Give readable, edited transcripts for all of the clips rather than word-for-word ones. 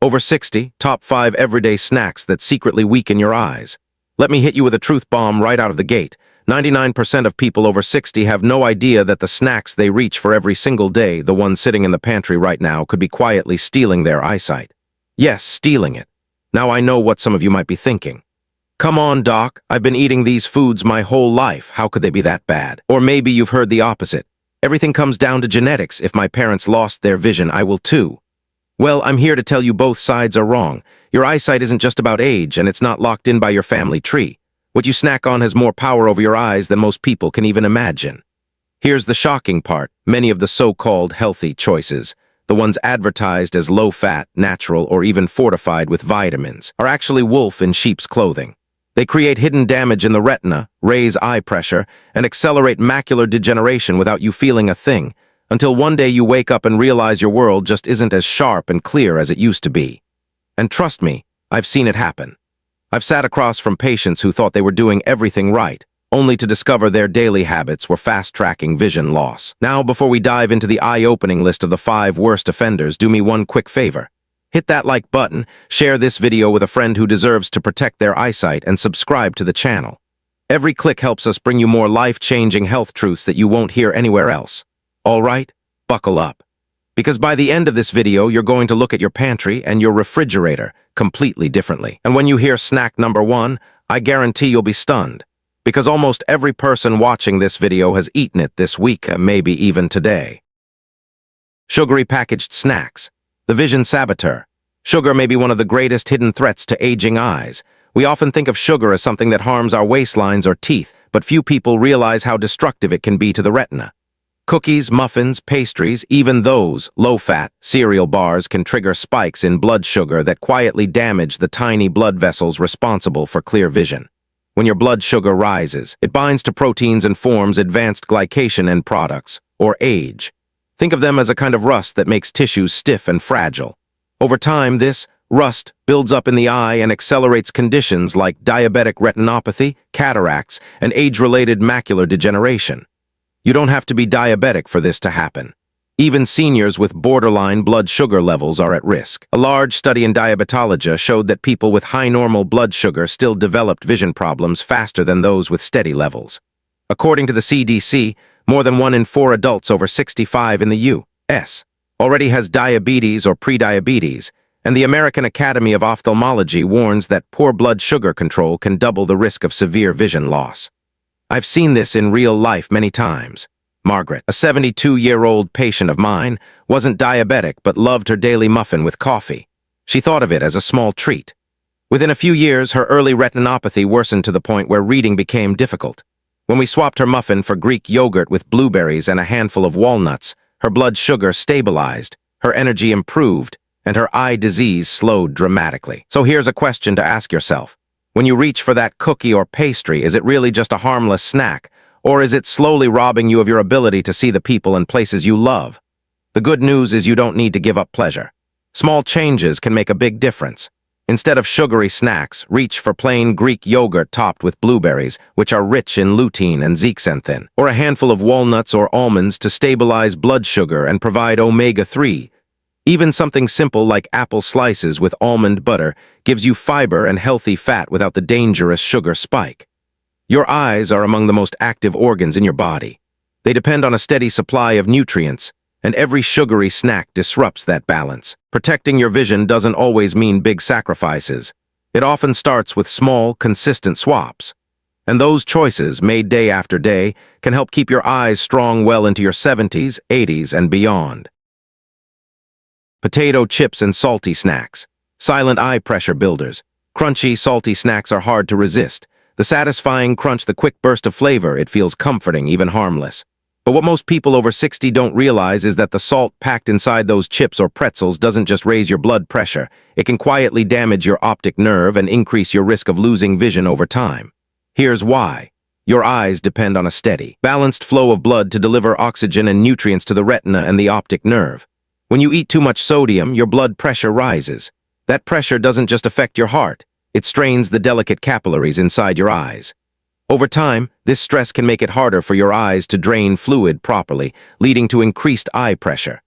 Over 60, top 5 everyday snacks that secretly weaken your eyes. Let me hit you with a truth bomb right out of the gate. 99% of people over 60 have no idea that the snacks they reach for every single day, the ones sitting in the pantry right now, could be quietly stealing their eyesight. Yes, stealing it. Now I know what some of you might be thinking. Come on, Doc, I've been eating these foods my whole life. How could they be that bad? Or maybe you've heard the opposite. Everything comes down to genetics. If my parents lost their vision, I will too. Well, I'm here to tell you both sides are wrong. Your eyesight isn't just about age, and it's not locked in by your family tree. What you snack on has more power over your eyes than most people can even imagine. Here's the shocking part. Many of the so-called healthy choices, the ones advertised as low-fat, natural, or even fortified with vitamins, are actually wolf in sheep's clothing. They create hidden damage in the retina, raise eye pressure, and accelerate macular degeneration without you feeling a thing, until one day you wake up and realize your world just isn't as sharp and clear as it used to be. And trust me, I've seen it happen. I've sat across from patients who thought they were doing everything right, only to discover their daily habits were fast-tracking vision loss. Now, before we dive into the eye-opening list of the 5 worst offenders, do me one quick favor. Hit that like button, share this video with a friend who deserves to protect their eyesight, and subscribe to the channel. Every click helps us bring you more life-changing health truths that you won't hear anywhere else. All right, buckle up. Because by the end of this video, you're going to look at your pantry and your refrigerator completely differently. And when you hear snack number 1, I guarantee you'll be stunned. Because almost every person watching this video has eaten it this week, maybe even today. Sugary packaged snacks. The vision saboteur. Sugar may be one of the greatest hidden threats to aging eyes. We often think of sugar as something that harms our waistlines or teeth, but few people realize how destructive it can be to the retina. Cookies, muffins, pastries, even those low-fat cereal bars can trigger spikes in blood sugar that quietly damage the tiny blood vessels responsible for clear vision. When your blood sugar rises, it binds to proteins and forms advanced glycation end products, or age. Think of them as a kind of rust that makes tissues stiff and fragile. Over time, this rust builds up in the eye and accelerates conditions like diabetic retinopathy, cataracts, and age-related macular degeneration. You don't have to be diabetic for this to happen. Even seniors with borderline blood sugar levels are at risk. A large study in diabetology showed that people with high normal blood sugar still developed vision problems faster than those with steady levels. According to the CDC, more than 1 in 4 adults over 65 in the U.S. already has diabetes or prediabetes, and the American Academy of Ophthalmology warns that poor blood sugar control can double the risk of severe vision loss. I've seen this in real life many times. Margaret, a 72-year-old patient of mine, wasn't diabetic but loved her daily muffin with coffee. She thought of it as a small treat. Within a few years, her early retinopathy worsened to the point where reading became difficult. When we swapped her muffin for Greek yogurt with blueberries and a handful of walnuts, her blood sugar stabilized, her energy improved, and her eye disease slowed dramatically. So here's a question to ask yourself. When you reach for that cookie or pastry, is it really just a harmless snack, or is it slowly robbing you of your ability to see the people and places you love? The good news is you don't need to give up pleasure. Small changes can make a big difference. Instead of sugary snacks, reach for plain Greek yogurt topped with blueberries, which are rich in lutein and zeaxanthin, or a handful of walnuts or almonds to stabilize blood sugar and provide omega-3. Even something simple like apple slices with almond butter gives you fiber and healthy fat without the dangerous sugar spike. Your eyes are among the most active organs in your body. They depend on a steady supply of nutrients, and every sugary snack disrupts that balance. Protecting your vision doesn't always mean big sacrifices. It often starts with small, consistent swaps. And those choices, made day after day, can help keep your eyes strong well into your 70s, 80s, and beyond. Potato chips and salty snacks. Silent eye pressure builders. Crunchy, salty snacks are hard to resist. The satisfying crunch, the quick burst of flavor, it feels comforting, even harmless. But what most people over 60 don't realize is that the salt packed inside those chips or pretzels doesn't just raise your blood pressure. It can quietly damage your optic nerve and increase your risk of losing vision over time. Here's why. Your eyes depend on a steady, balanced flow of blood to deliver oxygen and nutrients to the retina and the optic nerve. When you eat too much sodium, your blood pressure rises. That pressure doesn't just affect your heart. It strains the delicate capillaries inside your eyes. Over time, this stress can make it harder for your eyes to drain fluid properly, leading to increased eye pressure.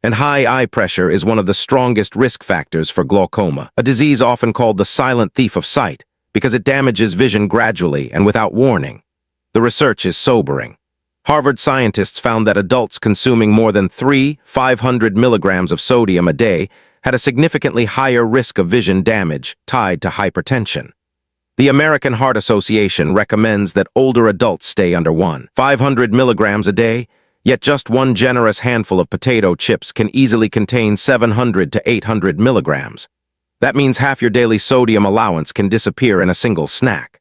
And high eye pressure is one of the strongest risk factors for glaucoma, a disease often called the silent thief of sight, because it damages vision gradually and without warning. The research is sobering. Harvard scientists found that adults consuming more than 500 milligrams of sodium a day had a significantly higher risk of vision damage tied to hypertension. The American Heart Association recommends that older adults stay under 500 milligrams a day, yet just one generous handful of potato chips can easily contain 700 to 800 milligrams. That means half your daily sodium allowance can disappear in a single snack.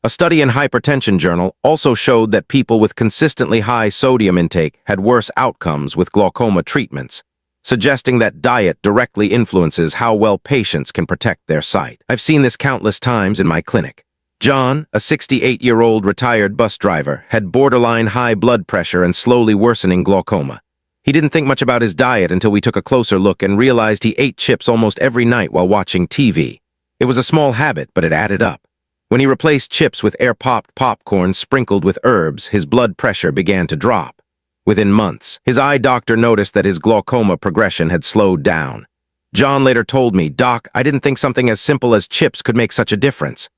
A study in Hypertension Journal also showed that people with consistently high sodium intake had worse outcomes with glaucoma treatments, suggesting that diet directly influences how well patients can protect their sight. I've seen this countless times in my clinic. John, a 68-year-old retired bus driver, had borderline high blood pressure and slowly worsening glaucoma. He didn't think much about his diet until we took a closer look and realized he ate chips almost every night while watching TV. It was a small habit, but it added up. When he replaced chips with air-popped popcorn sprinkled with herbs, his blood pressure began to drop. Within months, his eye doctor noticed that his glaucoma progression had slowed down. John later told me, "Doc, I didn't think something as simple as chips could make such a difference."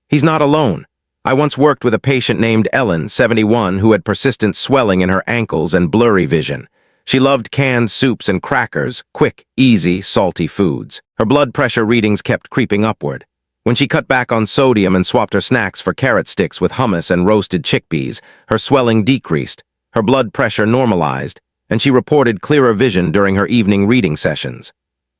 He's not alone. I once worked with a patient named Ellen, 71, who had persistent swelling in her ankles and blurry vision. She loved canned soups and crackers, quick, easy, salty foods. Her blood pressure readings kept creeping upward. When she cut back on sodium and swapped her snacks for carrot sticks with hummus and roasted chickpeas, her swelling decreased, her blood pressure normalized, and she reported clearer vision during her evening reading sessions.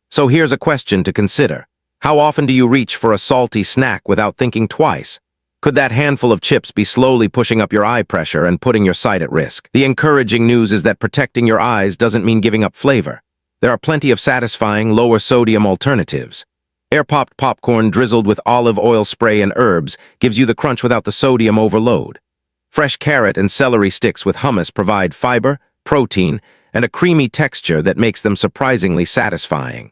So here's a question to consider. How often do you reach for a salty snack without thinking twice? Could that handful of chips be slowly pushing up your eye pressure and putting your sight at risk? The encouraging news is that protecting your eyes doesn't mean giving up flavor. There are plenty of satisfying, lower sodium alternatives. Air-popped popcorn drizzled with olive oil spray and herbs gives you the crunch without the sodium overload. Fresh carrot and celery sticks with hummus provide fiber, protein, and a creamy texture that makes them surprisingly satisfying.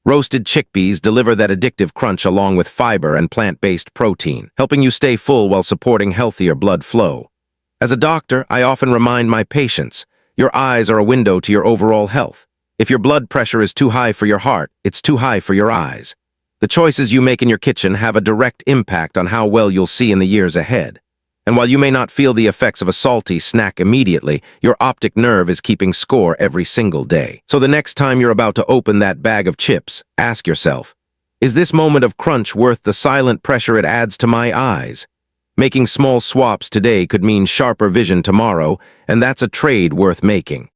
Roasted chickpeas deliver that addictive crunch along with fiber and plant-based protein, helping you stay full while supporting healthier blood flow. As a doctor, I often remind my patients, your eyes are a window to your overall health. If your blood pressure is too high for your heart, it's too high for your eyes. The choices you make in your kitchen have a direct impact on how well you'll see in the years ahead. And while you may not feel the effects of a salty snack immediately, your optic nerve is keeping score every single day. So the next time you're about to open that bag of chips, ask yourself, is this moment of crunch worth the silent pressure it adds to my eyes? Making small swaps today could mean sharper vision tomorrow, and that's a trade worth making.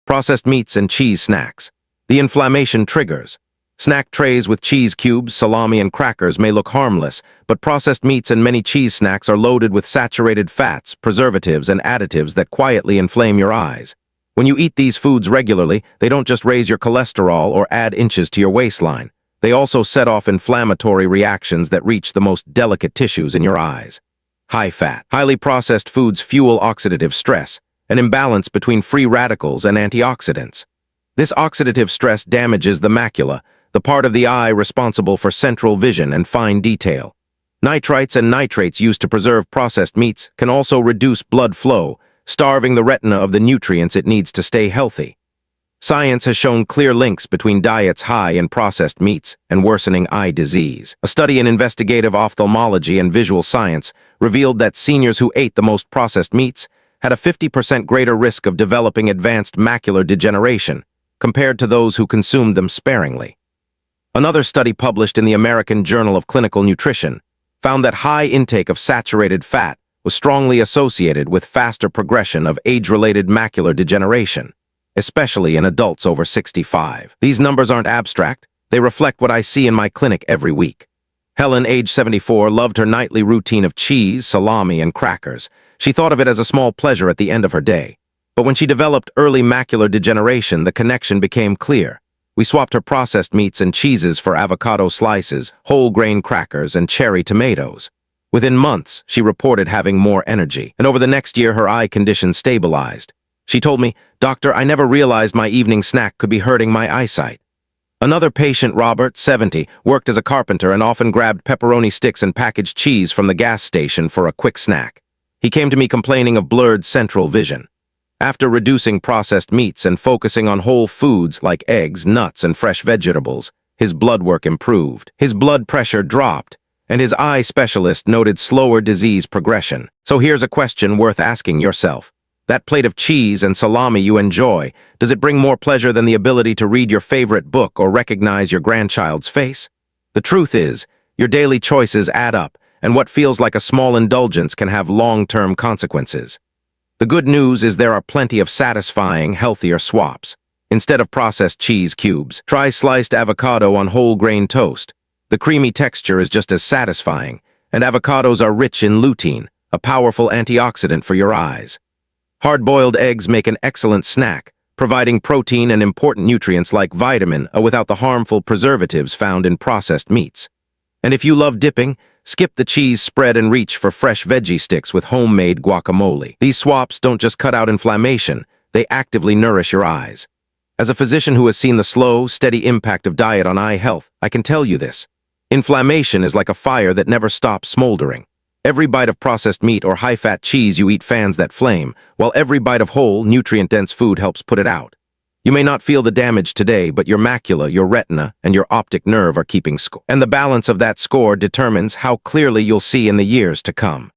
Processed meats and cheese snacks. The inflammation triggers. Snack trays with cheese cubes, salami, and crackers may look harmless, but processed meats and many cheese snacks are loaded with saturated fats, preservatives, and additives that quietly inflame your eyes. When you eat these foods regularly, they don't just raise your cholesterol or add inches to your waistline. They also set off inflammatory reactions that reach the most delicate tissues in your eyes. High fat. Highly processed foods fuel oxidative stress, an imbalance between free radicals and antioxidants. This oxidative stress damages the macula, the part of the eye responsible for central vision and fine detail. Nitrites and nitrates used to preserve processed meats can also reduce blood flow, starving the retina of the nutrients it needs to stay healthy. Science has shown clear links between diets high in processed meats and worsening eye disease. A study in investigative ophthalmology and visual science revealed that seniors who ate the most processed meats had a 50% greater risk of developing advanced macular degeneration compared to those who consumed them sparingly. Another study published in the American Journal of Clinical Nutrition found that high intake of saturated fat was strongly associated with faster progression of age-related macular degeneration, especially in adults over 65. These numbers aren't abstract, they reflect what I see in my clinic every week. Helen, age 74, loved her nightly routine of cheese, salami, and crackers. She thought of it as a small pleasure at the end of her day. But when she developed early macular degeneration, the connection became clear. We swapped her processed meats and cheeses for avocado slices, whole grain crackers, and cherry tomatoes. Within months, she reported having more energy, and over the next year her eye condition stabilized. She told me, "Doctor, I never realized my evening snack could be hurting my eyesight." Another patient, Robert, 70, worked as a carpenter and often grabbed pepperoni sticks and packaged cheese from the gas station for a quick snack. He came to me complaining of blurred central vision. After reducing processed meats and focusing on whole foods like eggs, nuts, and fresh vegetables, his blood work improved. His blood pressure dropped, and his eye specialist noted slower disease progression. So here's a question worth asking yourself. That plate of cheese and salami you enjoy, does it bring more pleasure than the ability to read your favorite book or recognize your grandchild's face? The truth is, your daily choices add up, and what feels like a small indulgence can have long-term consequences. The good news is there are plenty of satisfying, healthier swaps. Instead of processed cheese cubes, try sliced avocado on whole grain toast. The creamy texture is just as satisfying, and avocados are rich in lutein, a powerful antioxidant for your eyes. Hard-boiled eggs make an excellent snack, providing protein and important nutrients like vitamin without the harmful preservatives found in processed meats. And if you love dipping, skip the cheese spread and reach for fresh veggie sticks with homemade guacamole. These swaps don't just cut out inflammation, they actively nourish your eyes. As a physician who has seen the slow, steady impact of diet on eye health, I can tell you this. Inflammation is like a fire that never stops smoldering. Every bite of processed meat or high-fat cheese you eat fans that flame, while every bite of whole, nutrient-dense food helps put it out. You may not feel the damage today, but your macula, your retina, and your optic nerve are keeping score. And the balance of that score determines how clearly you'll see in the years to come.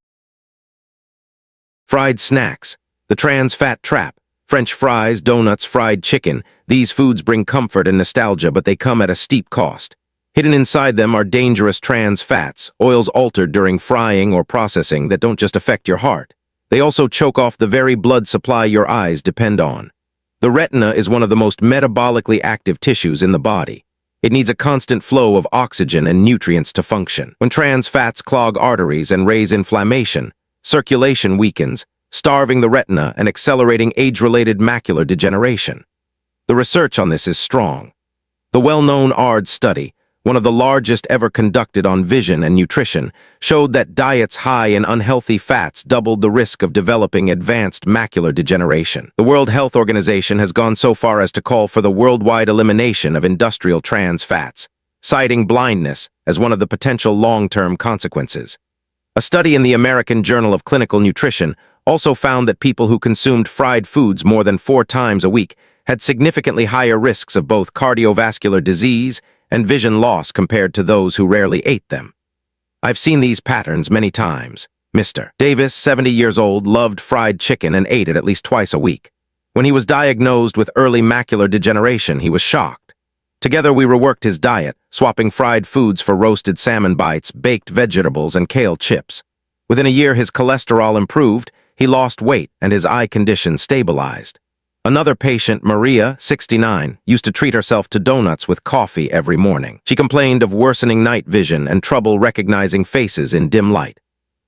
Fried snacks. The trans fat trap. French fries, donuts, fried chicken. These foods bring comfort and nostalgia, but they come at a steep cost. Hidden inside them are dangerous trans fats, oils altered during frying or processing that don't just affect your heart. They also choke off the very blood supply your eyes depend on. The retina is one of the most metabolically active tissues in the body. It needs a constant flow of oxygen and nutrients to function. When trans fats clog arteries and raise inflammation, circulation weakens, starving the retina and accelerating age-related macular degeneration. The research on this is strong. The well-known ARD study, one of the largest ever conducted on vision and nutrition, showed that diets high in unhealthy fats doubled the risk of developing advanced macular degeneration. The World Health Organization has gone so far as to call for the worldwide elimination of industrial trans fats, citing blindness as one of the potential long-term consequences. A study in the American Journal of Clinical Nutrition also found that people who consumed fried foods more than 4 times a week had significantly higher risks of both cardiovascular disease and vision loss compared to those who rarely ate them. I've seen these patterns many times. Mr. Davis, 70 years old, loved fried chicken and ate it at least twice a week. When he was diagnosed with early macular degeneration, he was shocked. Together we reworked his diet, swapping fried foods for roasted salmon bites, baked vegetables, and kale chips. Within a year, his cholesterol improved, he lost weight, and his eye condition stabilized. Another patient, Maria, 69, used to treat herself to donuts with coffee every morning. She complained of worsening night vision and trouble recognizing faces in dim light.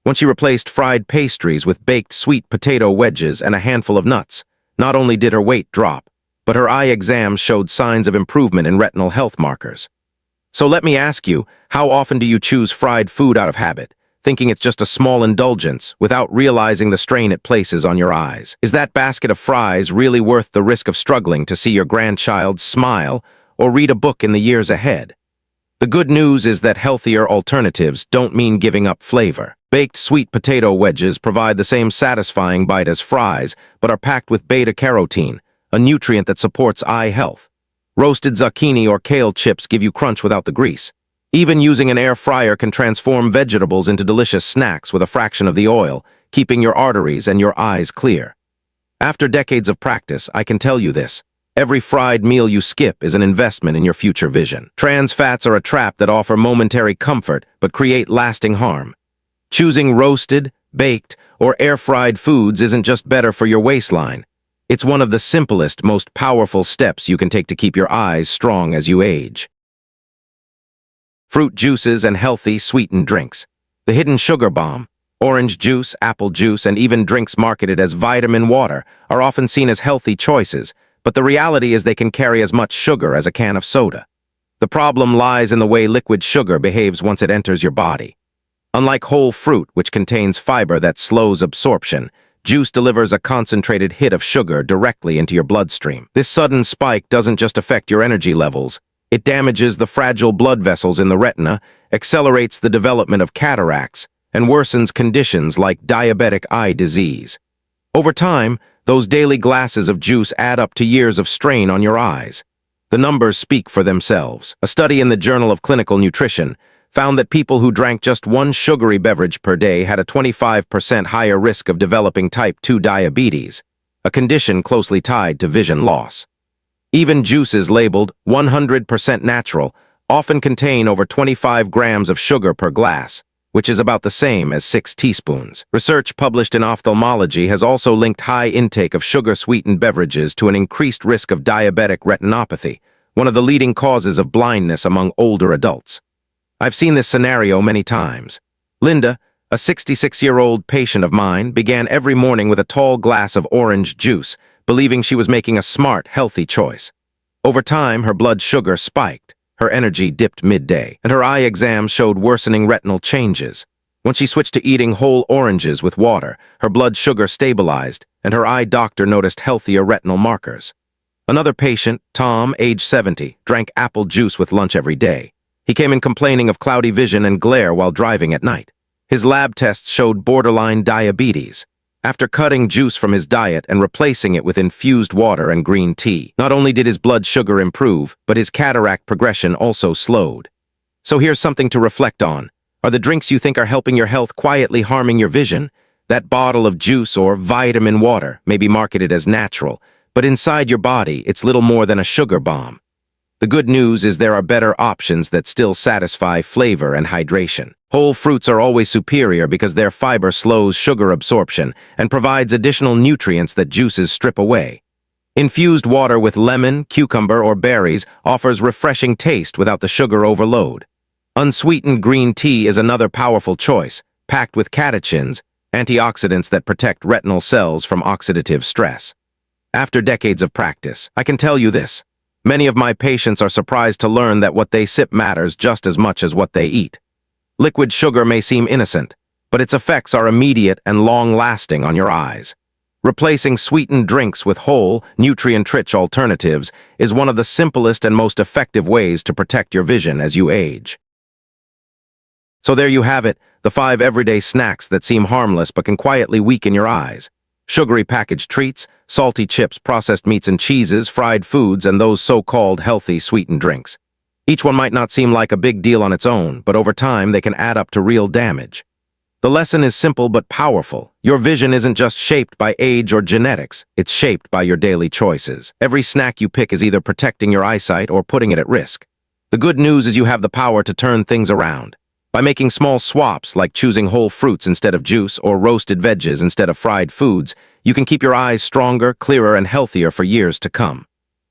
When she replaced fried pastries with baked sweet potato wedges and a handful of nuts, not only did her weight drop, but her eye exams showed signs of improvement in retinal health markers. So let me ask you, how often do you choose fried food out of habit, thinking it's just a small indulgence without realizing the strain it places on your eyes? Is that basket of fries really worth the risk of struggling to see your grandchild smile or read a book in the years ahead? The good news is that healthier alternatives don't mean giving up flavor. Baked sweet potato wedges provide the same satisfying bite as fries, but are packed with beta-carotene, a nutrient that supports eye health. Roasted zucchini or kale chips give you crunch without the grease. Even using an air fryer can transform vegetables into delicious snacks with a fraction of the oil, keeping your arteries and your eyes clear. After decades of practice, I can tell you this. Every fried meal you skip is an investment in your future vision. Trans fats are a trap that offer momentary comfort but create lasting harm. Choosing roasted, baked, or air-fried foods isn't just better for your waistline. It's one of the simplest, most powerful steps you can take to keep your eyes strong as you age. Fruit juices and healthy, sweetened drinks. The hidden sugar bomb, orange juice, apple juice, and even drinks marketed as vitamin water are often seen as healthy choices, but the reality is they can carry as much sugar as a can of soda. The problem lies in the way liquid sugar behaves once it enters your body. Unlike whole fruit, which contains fiber that slows absorption, juice delivers a concentrated hit of sugar directly into your bloodstream. This sudden spike doesn't just affect your energy levels. It damages the fragile blood vessels in the retina, accelerates the development of cataracts, and worsens conditions like diabetic eye disease. Over time, Those daily glasses of juice add up to years of strain on your eyes. The numbers speak for themselves. A study in the Journal of Clinical Nutrition found that people who drank just one sugary beverage per day had a 25% higher risk of developing type 2 diabetes, a condition closely tied to vision loss. Even juices labeled 100% natural often contain over 25 grams of sugar per glass, which is about the same as 6 teaspoons. Research published in ophthalmology has also linked high intake of sugar-sweetened beverages to an increased risk of diabetic retinopathy, one of the leading causes of blindness among older adults. I've seen this scenario many times. Linda, a 66-year-old patient of mine, began every morning with a tall glass of orange juice, believing she was making a smart, healthy choice. Over time, her blood sugar spiked, her energy dipped midday, and her eye exams showed worsening retinal changes. When she switched to eating whole oranges with water, her blood sugar stabilized, and her eye doctor noticed healthier retinal markers. Another patient, Tom, age 70, drank apple juice with lunch every day. He came in complaining of cloudy vision and glare while driving at night. His lab tests showed borderline diabetes. After cutting juice from his diet and replacing it with infused water and green tea, not only did his blood sugar improve, but his cataract progression also slowed. So here's something to reflect on. Are the drinks you think are helping your health quietly harming your vision? That bottle of juice or vitamin water may be marketed as natural, but inside your body, it's little more than a sugar bomb. The good news is there are better options that still satisfy flavor and hydration. Whole fruits are always superior because their fiber slows sugar absorption and provides additional nutrients that juices strip away. Infused water with lemon, cucumber, or berries offers refreshing taste without the sugar overload. Unsweetened green tea is another powerful choice, packed with catechins, antioxidants that protect retinal cells from oxidative stress. After decades of practice, I can tell you this. Many of my patients are surprised to learn that what they sip matters just as much as what they eat. Liquid sugar may seem innocent, but its effects are immediate and long-lasting on your eyes. Replacing sweetened drinks with whole, nutrient-rich alternatives is one of the simplest and most effective ways to protect your vision as you age. So there you have it, the 5 everyday snacks that seem harmless but can quietly weaken your eyes. Sugary packaged treats, salty chips, processed meats and cheeses, fried foods, and those so-called healthy sweetened drinks. Each one might not seem like a big deal on its own, but over time they can add up to real damage. The lesson is simple but powerful. Your vision isn't just shaped by age or genetics, it's shaped by your daily choices. Every snack you pick is either protecting your eyesight or putting it at risk. The good news is you have the power to turn things around. By making small swaps like choosing whole fruits instead of juice or roasted veggies instead of fried foods, you can keep your eyes stronger, clearer, and healthier for years to come.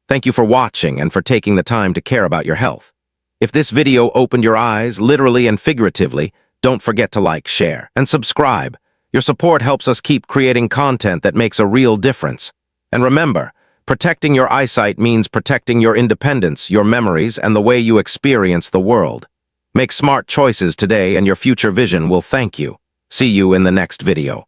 Thank you for watching and for taking the time to care about your health. If this video opened your eyes, literally and figuratively, don't forget to like, share, and subscribe. Your support helps us keep creating content that makes a real difference. And remember, protecting your eyesight means protecting your independence, your memories, and the way you experience the world. Make smart choices today and your future vision will thank you. See you in the next video.